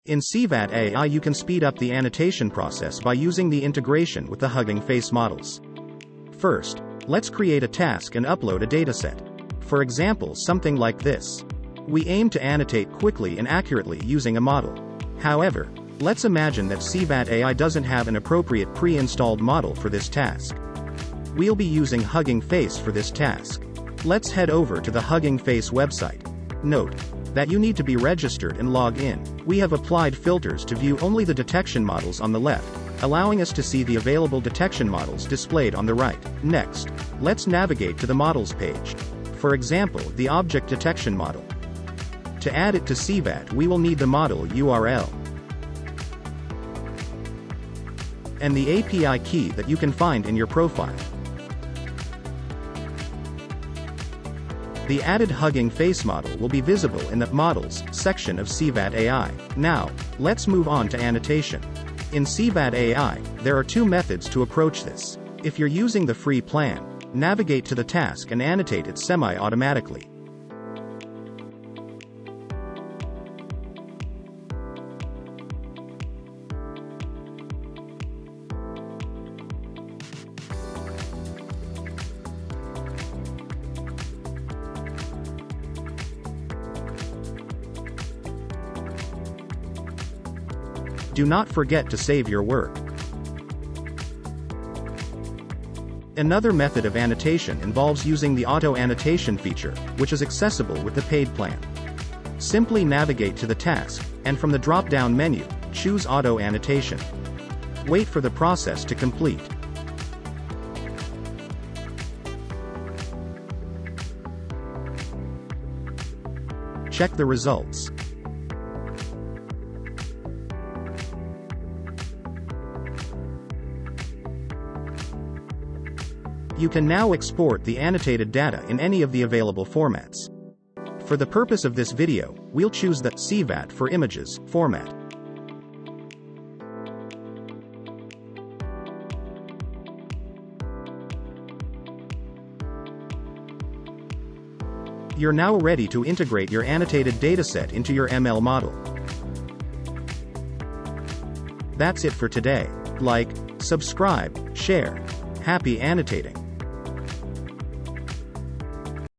In CVAT.ai you can speed up the annotation process by using the integration with the Hugging Face models. First, let's create a task and upload a dataset. For example, something like this. We aim to annotate quickly and accurately using a model. However, let's imagine that CVAT.ai doesn't have an appropriate pre-installed model for this task. We'll be using Hugging Face for this task. Let's head over to the Hugging Face website. Note that you need to be registered and log in. We have applied filters to view only the detection models on the left, allowing us to see the available detection models displayed on the right. Next, let's navigate to the models page. For example, the object detection model. To add it to CVAT, we will need the model URL and the API key that you can find in your profile. The added Hugging Face model will be visible in the Models section of CVAT.ai. Now, let's move on to annotation. In CVAT.ai, there are two methods to approach this. If you're using the free plan, navigate to the task and annotate it semi-automatically. Do not forget to save your work. Another method of annotation involves using the auto annotation feature, which is accessible with the paid plan. Simply navigate to the task, and from the drop-down menu, choose Auto Annotation. Wait for the process to complete. Check the results. You can now export the annotated data in any of the available formats. For the purpose of this video, we'll choose the CVAT for Images format. You're now ready to integrate your annotated dataset into your ML model. That's it for today. Like, subscribe, share. Happy annotating!